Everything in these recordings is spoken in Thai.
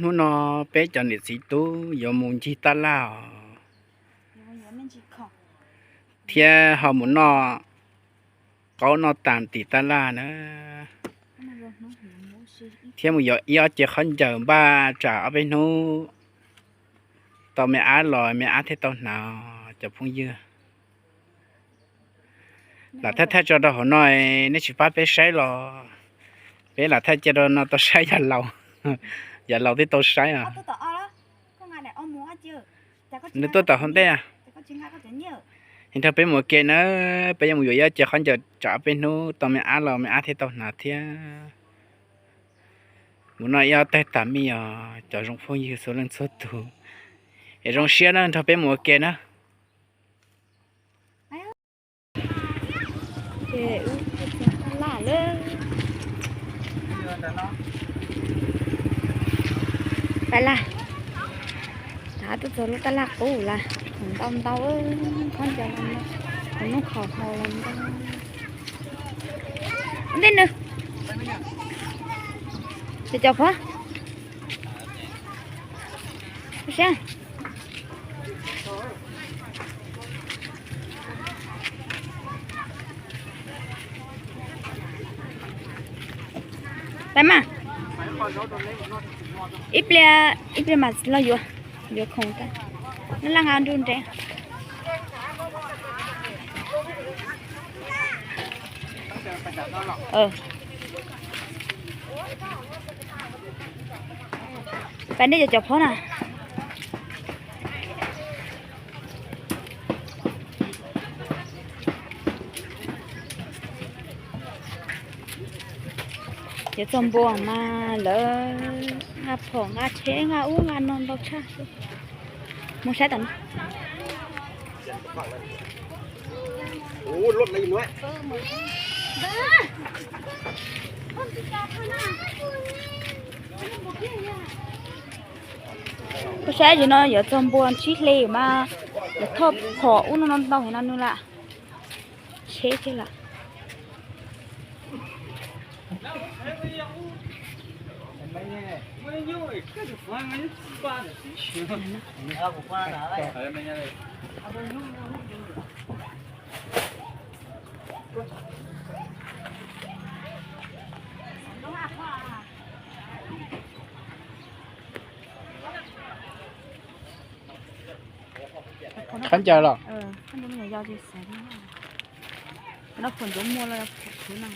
nó bé cho nhiệt sĩ tú giờ muốn chi ta lao thì họ muốn nó có nó tạm tỷ ta la nữa thì một giờ chỉ khẩn chờ ba trả ở bên nó tao mẹ á rồi mẹ á thế tao nào chụp phong dưa là thay cho đó họ nói nếu chỉ phát bé sấy rồi bé là thay cho đó nó tao sấy giờ lâu thì tao sấy à nếu tôi tao không thế à hiện tại bên một kia nữa bây giờ một giờ chỉ khẩn chờ trả bên nó tao mẹ á rồi mẹ á thế tao nào thế muốn nói yêu tay tạm mi à cho trong phong dưa số lần số tu ở trong xe nó thằng bên một kia nữa lạ lên phải là đã tôi rồi nó ta lạc cũ là còn tao con chờ làm nó khó làm tao đến nữa để chọc hả sao tại mà ít ple mà lo vô không ta nó lang ăn luôn trẻ bạn đi chụp phone à giờ trong buồng mà lỡ ngà phở ngà chế ngà uống ngà non bao cha muốn sai tận lót lấy nữa có sai gì nó giờ trong buồng chít lì mà thọ phở uống non bao thì nó nữa là chế thế là khẩn chờ rồi khẩn chờ này do gì xảy ra nó phần giống mua là thứ nào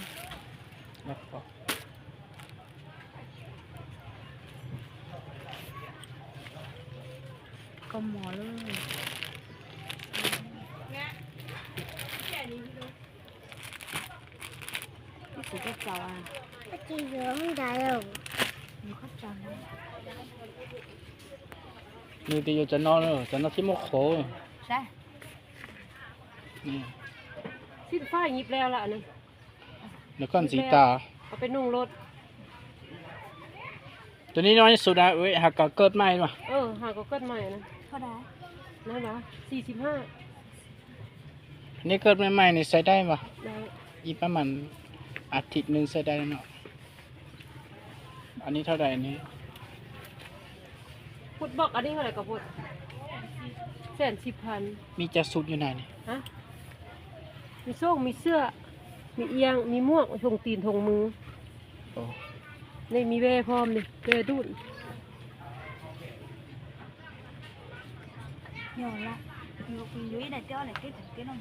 con mò luôn cái sự rất giàu à chị rửa không đại đâu nhiều khách chào nữa như thì cho nó chỉ một khổ sao xin phá nhịp leo lại này nó còn gì taเอาไปนุ่งรถ ตัวนี้น้อยสุดนะเว้ยหากเกิดใหม่มา หาก็เกิดใหม่นะ เท่าไหร่ นั่นนะ45นี่เกิดใหม่ๆนี่ใส่ได้ปะ ได้ อีกประมาณอาทิตย์นึงใส่ได้แล้วเนาะอันนี้เท่าไหร่อันนี้ พุดบอกอันนี้เท่าไหร่กับพุด110,000 มีจะสุดอยู่ไหนนี่ ฮะมีโซ่งมีเสื้อมีเอียงมีม่วงทงตีนทงมือ โอ้ นี่มีแว่พร้อมนี่แว่ดุน nhiều lắm nhiều cái dưới này cho này cái nó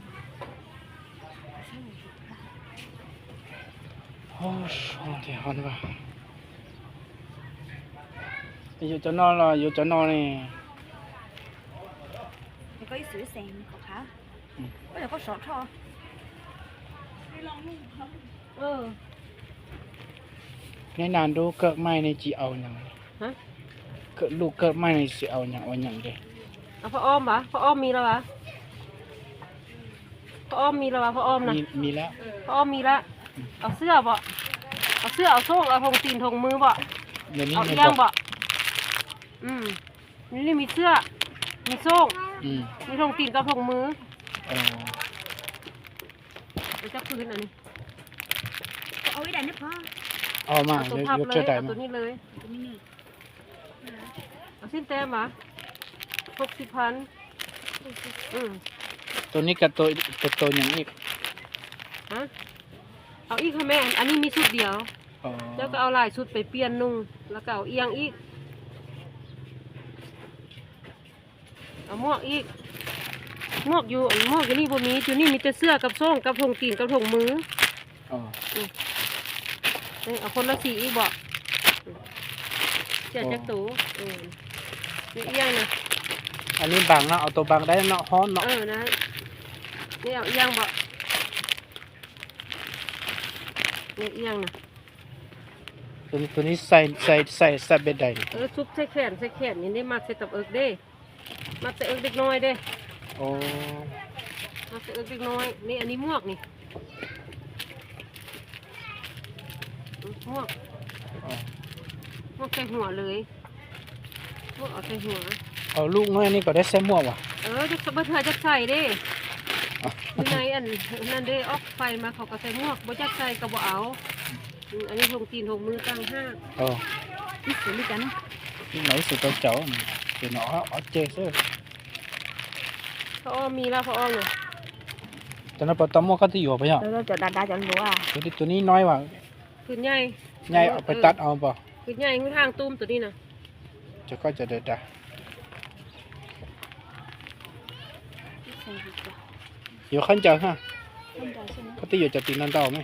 โอ้ชอนเดี๋ยวนี่ว่ะอยู่จะนอนเหรออยู่จะนอนนี่ có cái sữa sen có hả có là có sọt thôi ในนานดูเกิดใหม่ในจีเอาอย่าง ฮะ เกิดลูกเกิดใหม่ในสิเอาอย่างเด้ เอาผ้าอ้อมปะผ้าอ้อมมีแล้วปะผ้าอ้อมมีแล้วปะผ้าอ้อมนะ มีแล้ว ผ้าอ้อมมีแล้วเอาเสื้อบ่เอาเสื้อเอาโซ่งเอาทงตีนทงมือบ่ เดี๋ยวนี้ เอา ไม่ เอีย บ ง อก บ่นี่มีเสื้อมีโซ่ง มีทงตีนกับทงมือ เออ เดี๋ยวจะคืนอันนี้ có ối đây nữa không เอามา เอาตัว เดี๋ยว พับ ยก เล เชือย กได้ เอา มา ตัวนี้เลย tụi mình สิ้นแต้มวะ60,000ตัวนี้กับตัวอย่างอีก ฮะเอาอีกค่ะแม่อันนี้มีชุดเดียว อ๋อ แล้วก็เอาลายชุดไปเปลี่ยนนุ่งแล้วก็เอาเอียงอีกเอาหมวกอีกหมวกอยู่นี่บ่มีอยู่นี่มีแต่เสื้อกับโซ่งกับถุงตีนกับถุงมือ อ๋อ เอาคนละสีอีกบอกเสียจักตูนี่เอียงนะ อันนี้บางเนาะเอาตัวบางได้เนาะฮ้อนเนาะ นะนี่เอาเอียงบอกนี่เอียงนะ ตัวนี้ใส่เบ็ดได้นี่ ซุปใส่แขนนี่ได้มัดใส่ตับเอิกเด้มัดใส่เอิกเด็กน้อยเด้ โอ้ มัดใส่เอิกเด็กน้อยนี่อันนี้หมวกนี่หมวก อ๋อ หมวกใส่หัวเลยหมวกเอาใส่หัว เอาลูกน้อยนี่ก็ได้ใส่หมวกว่ะ จะเบิดเธอจะใส่เด้อยู่ในอันนั่นเด้ออกไฟมาเขาก็ใส่หมวกบ่จักใส่ก็บ่เอาอันนี้ถุงตีนถุงมือตั้งห้า อ๋อ ít xử lý chắnที่ไหนสุดตัวเจ้าthì nó ở chơi chứ พออ้อมมีแล้วพออ้อมเลย cho nó bắt tóm mua cái tí vào bây giờ rồi cho đá cho lúa à tụi ní nói mà ขึ้นใหญ่ nhai ở phải tắt ao vào ขึ้นใหญ่ขึ้นทางตุ้มตัวนี้นะ cho coi cho được đã nhiều khăn chờ ha không chờ xem có tí vào cho tiền ăn đầu mấy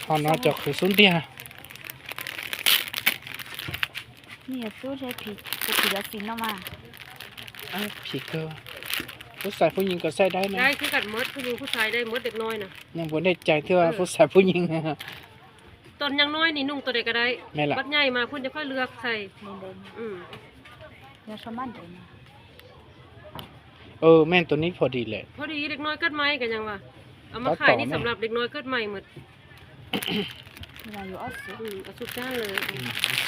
họ nó cho khử xuống tiền nhiều số sẽ thì đã xin nó mà à chỉ cơผู้ชายผู้หญิงก็ใส่ได้นะ ได้คือกันมดผู้หญิงผู้ชายได้มดเด็กน้อยนะ ยังบ่ได้ใจเท่าผู้ชายผู้หญิง ตอนยังน้อยนี่นุ่งตัวเด็กก็ได้ แม่ล่ะ บัดใหญ่มาคุณจะค่อยเลือกใส่ nên đến อืม nhà số mắt đấy mà แม่นตัวนี้พอดีแหละ พอดีเด็กน้อยเกิดใหม่กันยังวะเอามา ตัดต่อ ขายนี่ ไหม สำหรับเด็กน้อยเกิดใหม่หมด làอยู่ở xứ เอาสุดจ้านเลย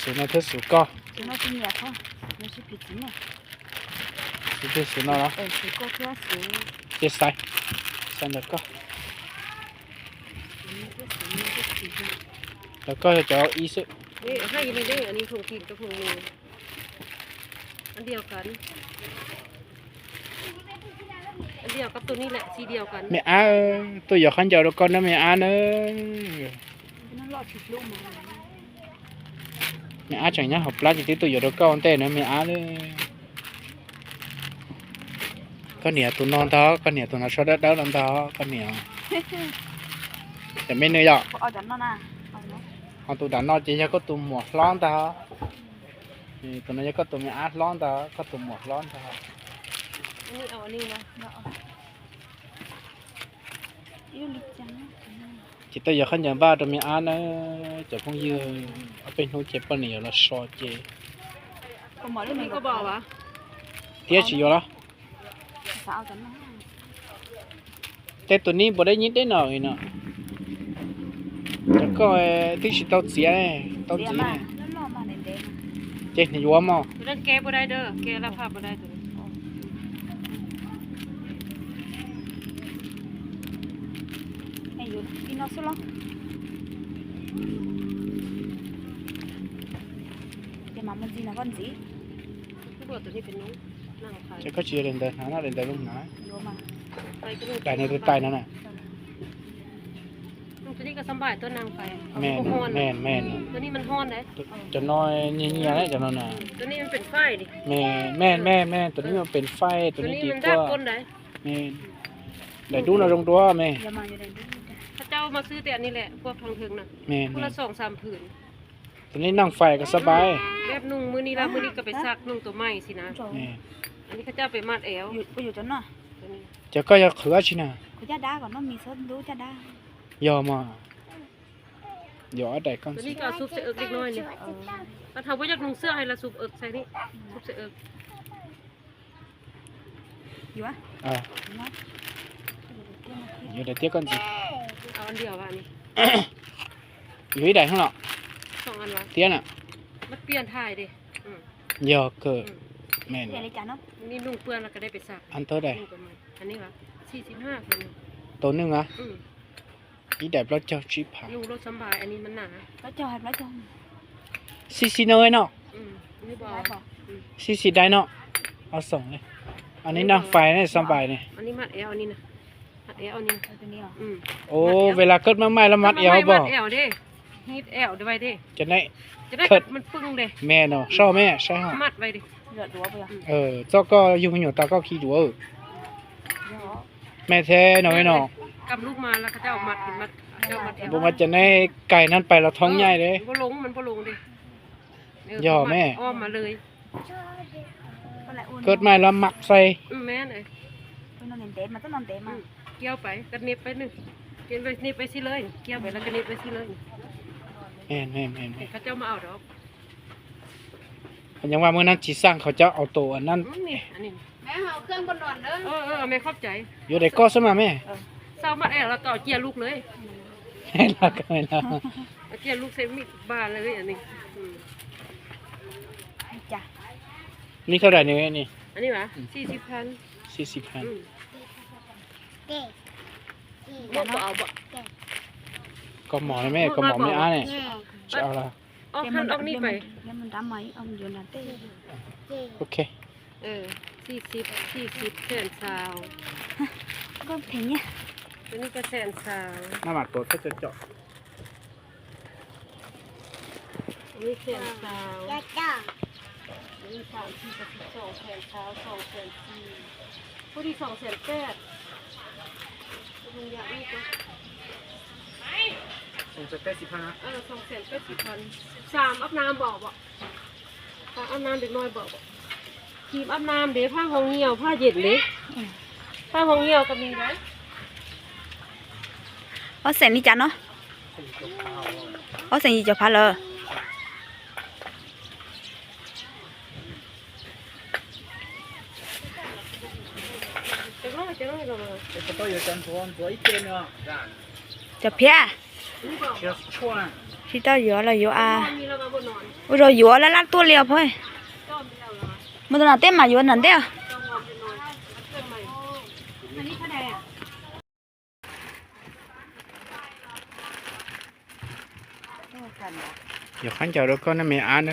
สุนัขเธอสุก็ chúng nó chỉ nhiều thôi nó chỉ bị chín này สุเธอสุนัขเนาะ ở xứ có thứ xứ เจ็ดใส่แล้วก็ แล้วก็จะเอาอีซึ นี่ให้อยังไงได้อันนี้ถุงตีนกับถุงมืออันเดียวกันอันเดียวกับตัวนี้แหละสีเดียวกัน แม่อาตัวอย่าขันเจ้าแล้วก่อนนะแม่อาเนอะ nó lọt thịt luôn mà แม่อาchẳng nhá học lá chỉ tí tôi giờ đó con tên nữa mẹ á đấy con nè tụi non đó con nè tụi nó sao đất đó làm đó con nè để mấy nơi đó có ở đó nó nè còn tụi đàn nó chỉ cho có tụi mùa lon đó thì tụi nó chỉ có tụi mẹ á lon đó có tụi mùa lon đó อันนี้เอาอันนี้มา đó yêu lịch trắng chỉ tôi giờ không nhận ba tụi mẹ á nó chỉ không dư ở bênนู้นเจ็บปะเนี่ยเราซอเจ có mở อัน lên นี้ mình ก็บอกว่า เตี้ยชิโยละ sao chắn nó แต่ตัวนี้บ่ได้ยินได้หน่อยเนาะแล้วก็ที่สิเต้าเสียเต้า để จี mà nó lo mà đến đến เจ๊นี่ยัวมั้ง ตัวนั้นแกบ่ได้เด้อแกรับภาพบ่ได้ตัวนี้ hayอยู่đi nó số lo để mà mình gì là con gì ที่บอกตัวนี้เป็นน้องนั่งขาย จะก็เชียร์เดินหาหน้าเดินลุงหนา vô mà ไปก็ลูก แต่ในตัวใต้นั่นน่ะ ตัวนี้ก็สบายตัวนางไป แม่น ฮ้อน แม่นแม่น ตัวนี้มันฮ้อนเด้ จะน้อยเงี้ยๆแล้วจะนอนน่ะ ตัวนี้มันเป็นไฟดิ แม่ตัวนี้มันเป็นไฟตัว ตัว นี้ นี้ ดี มัน ก ดับ ว่า ก้นได้ แม่ได้ดูนะตรงตัวแม่ giờ mà như này ถ้าเจ้ามาซื้อแต่อันนี้แหละพวกทางถึงน่ะ แม่ คนละ2-3ผืน ตัวนี้นั่งไฟก็สบาย แบบนุ่งมื้อนี้ละมื้อนี้ก็ไปซักนุ่งตัวใหม่สินะ rồi แม่ อันนี้เขาเจ้าไปมัดแอว อยู่จนน่ะ ตัวนี้ จะก็จะเขือชินะ เขาจะด่าก่อนว่ามีส้นรู้จะด่าย อมาย่อได้ก่อน ตัวนี้ก็เอาซุปใส่เอิกเล็กน้อยนี่ถ้าเฮาบ่อยากนุ่งเสื้อให้ละซุปเอิกใส่นี่ซุปใส่เอิก อยู่อ่ะ อ่า เนาะ อยู่ได้เตี้ยก่อนสิ เอาอันเดียวว่าอันนี้ อยู่ได้ข้างนอก 2อันวะ เตี้ยน่ะ มันเปลี่ยนถ่ายดิอืม ย่อเกิดแม่น เดี๋ยวเลยจ้ะเนาะ นี่นุ่งเปื้อนแล้วก็ได้ไปซัก อันเท่าใด นุ่งตัวใหม่อันนี้วะ45คนนึง ตัวนึงอ่ะ อืม อีได้เราเจ้าชิพา นุ่งรถสำบายอันนี้มันหนา แล้วจอดแล้วจอด ซิซิน้อยเนาะ อืมนี่บอก สี่สิบได้เนาะเอาสองเลยอันนี้นั่งไฟนี่สบายนี่ อันนี้มัดเอวอันนี้นะมัดเอวอันนี้ ตัวนี้เหรอ โอ้เวลาเกิดมาใหม่แล้วมัดเอวบ่ มัดเอวเด้ฮีดเอวด้วยเด้ จะได้ จะได้มันปึ้งเด้ แม่เนาะชอบแม่ใช่ฮะ มัดไว้ดิ เดือดรัวไปอ่ะ เจ้าก็อยู่หัวตาก็ขี้ดัวแม่แท้หน่อยเนาะ กำลูกมาแล้วก็จะเอามัดเป็นมัดเจ้ามัดเอว บ่มาจะได้ไก่นั้นไปแล้วท้องใหญ่เลย มันบ่ลงมันบ่ลงเด้ ย่อแม่ อ้อมมาเลย เกิดใหม่แล้วมักใส่ แม่เลย ต้องนอนเต็มมาต้องนอนเต็มมา เกี่ยวไปกระเน็บไปหนึ่งเกี่ยวไปเน็บไปสิเลยเกี่ยวไปแล้วกระเน็บไปสิเลย แม่น เขาเจ้ามาเอาดอก ยังว่าเมื่อนั้นสิสร้างเขาจะเอาตัวอันนั้น นี่อันนี้ แม่เอาเครื่องบนนอนเด้อ แม่เข้าใจ อยู่ได้ก็ซะมาแม่ เศร้ามัดเอวแล้วต่อเกี่ยวลูกเลย ให้ละก็ไม่ละ เกี่ยวลูกเซมิดบานเลยอันนี้ จ้ะ นี่เท่าไหร่นี่นี่ อันนี้วะ40,000 40,000 บ่เอาบ่ ก็หมอนะแม่ก็หมอไม่อ้าเนี่ยจะเอาละ ออกหันออกนี่ไป แล้วมันทำไหมเอาอยู่นั่นเต้ โอเค 40แสนสาว ก็เพลงเนี้ย ตัวนี้ก็แสนสาว หน้าหมาตัวก็จะเจาะ อันนี้แสนสาวอันนี้3 4กับ2แสนสาว2แสน4ผู้ที่2แสน8ลุงอยากนี่ก็ ส่งจะได้15นะ 2แสน80,000 3อาบน้ำบอกบ่อาบน้ำเด็กน้อยบอกบ่ทีมอาบน้ำเด้ผ้าห้องเหี่ยวผ้าเย็นเด้ผ้าห้องเหี่ยวก็มีนะ เอาเส้นนี่จ้ะเนาะเอาเส้นยี่จะพัดเลย เจ้าน้อยก็มา 这都有针头，做一天呢， จะเพี้ย นี่บอก 要穿。 ที่เจ้าอยู่อะไรอยู่อ่ะ มีเรามาบนนอน เราอยู่แล้วรัดตัวเลียวพ่อย จ้อมไปแล้วเหรอ มันต้องเต้นมาอยู่นั่นเด้อ จ้อมงอมไปนอนเพื่อนใหม่อันนี้เท่าไหร่อ่ะ 有看着都可能没安呢，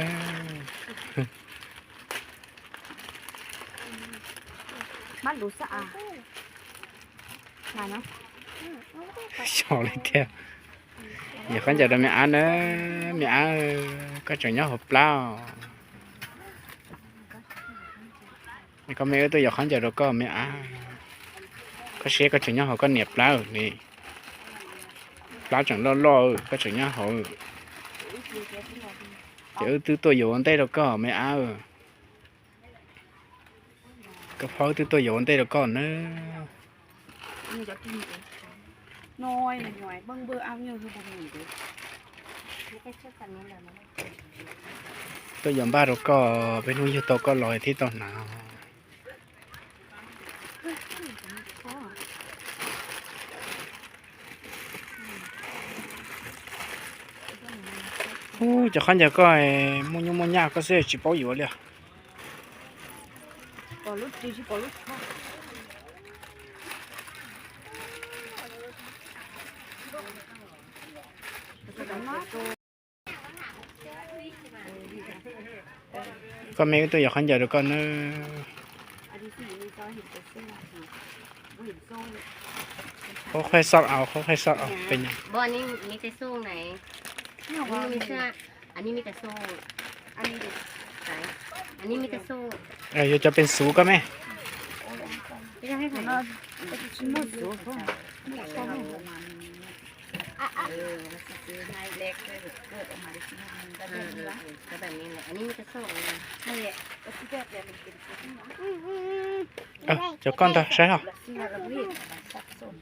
มัดรู้สะอาดมาเนาะ 小了一点。有看着都没安呢，没安，个整样好不啦？你个没有都有看着都个没安，个些个整样好个捏不啦你，不啦整老个整样好。เดี๋ยวตัวโยนได้แล้วก็ไม่เอาก็เพราะตัวโยนได้แล้วก็เนอะ มันจะกินน้อยหน่อยเบิ่งเบอร์เอาเยอะคือบ่มีเด้ไม่ใช่เชื่อกันนี่แหละนะ ตัวโยนบ้านแล้วก็ไปนู่นอยู่ตัวก็ลอยที่ต้นหนาวโอ้จะขันจะก็มุนยมุนยากก็เสียจีบอยู่เลย ปอลุดจีปอลุดค่ะ ก็ไม่ตัวอยากขันจะแล้วก็เนอะ อันนี้สีมีซอยเห็นแต่เสื้อบ่เห็นโซ่ เขาค่อยซักเอาเขาค่อยซักเอาเป็นยัง บ่อันนี้มีแต่โซ่ไหน เนี่ย อัน ว่า นี้มีเสื้ออันนี้มีแต่โซ่ อันนี้ ไหนอันนี้มีแต่โซ่ อยากจะเป็นสูก็ไหม ไม่ได้ให้ใคร น่าจะชิ้นหมดสูงพ่อไม่ใช่ประมาณซื้อให้เล็กเลยเกิดออกมาได้ชิ้นนึงก็ได้ละ ก็แบบนี้แหละอันนี้มีแต่โซ่เลย นั่นแหละก็ที่แบบเนี่ยมันเป็นชิ้นนะ จะก้อนต่อใช่หรอ เสื้อระเบียบสับสน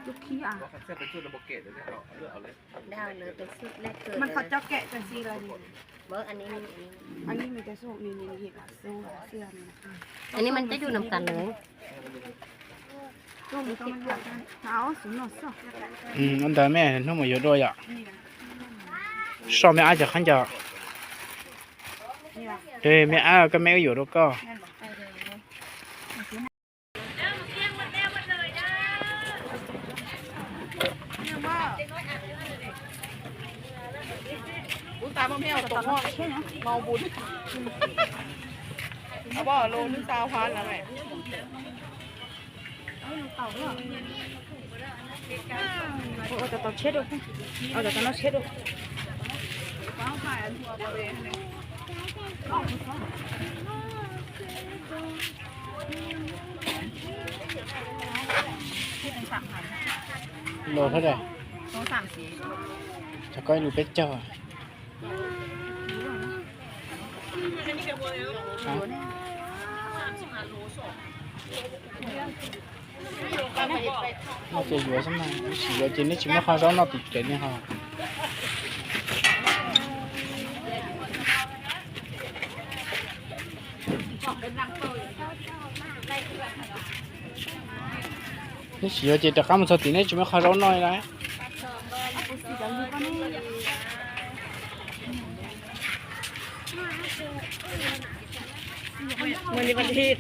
ลูกขี้อ่ะ ดาวเลยเป็นสุดแรกเกิด มันเขาเจ้าแกะจังซี่ละนี่ เบอร์อันนี้มี อันนี้มีแต่โซ่นี่นี่เห็นอ่ะโซ่เสื้อนี่ อันนี้มันจะอยู่นำกันเลย โซ่มันต้องมันเอาสูงหน่อยสิ อันเดิมแม่น้องมาอยู่ด้วยอ่ะชอบไม่อาจจะขันจะ นี่ล่ะ เฮ้ยไม่เอาก็ไม่อยู่แล้วก็ อุ้ตาบ่ เที่ยวตกงอเมาบุญเอาบ่โลนึง20,000แล้วแม่เอาแต่ตอนเช็ดดูเอาแต่ตอนเราเช็ดดูโลเท่าไหร่ โล34จะก้อยหนูเป็ดจ่อฮะน่าจะอยู่สักหน่อย洗了今天起码好少那比真的哈你洗了这这干么子？今天起码好少那来。มันในประเทศ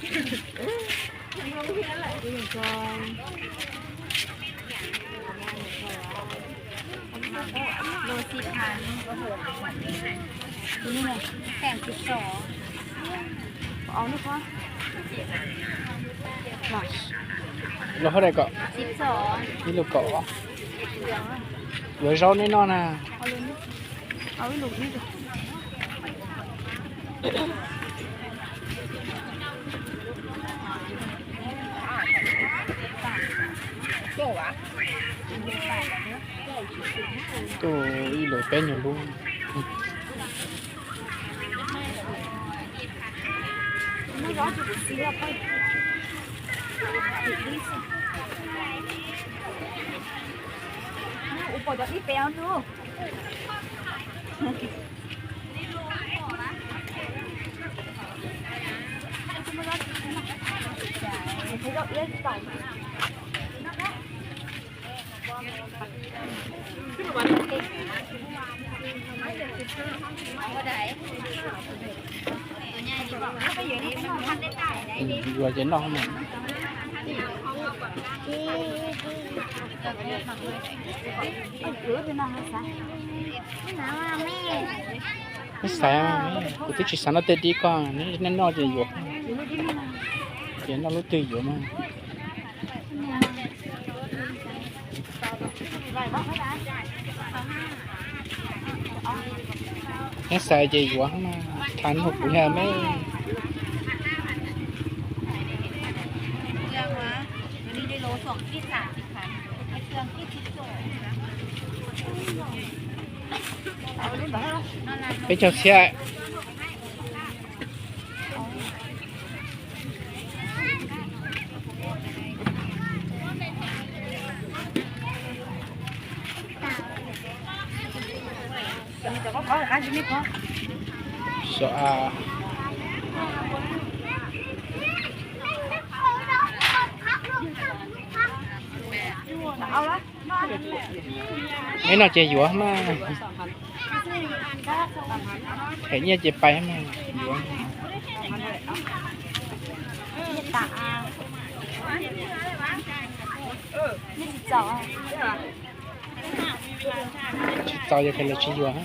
โล10,000นี่ไง82เอานี่พอเราเท่าไหร่ก็ 12นี่ลูกก็เหลือ少แน่นอนนะ เอาไว้ลูกนี่ดูตัวอีหลูเป็นอยู่ลุงไม่ร้อนจะเสียไปอุปกรณ์ที่เปรี้ยวดูvừa trên đó mà cái xe mà cái tí chỉ sáng nó tết đi con nên nó chỉ vừa chỉ nó lúc tươi vừa mà cái xe chỉ vừa mà thành hộp của nhà mấy cái chào xe sợ à mấy nào chơi dũa mà thấy như chơi bay mà dũa tao giờ phải là chơi dũa ha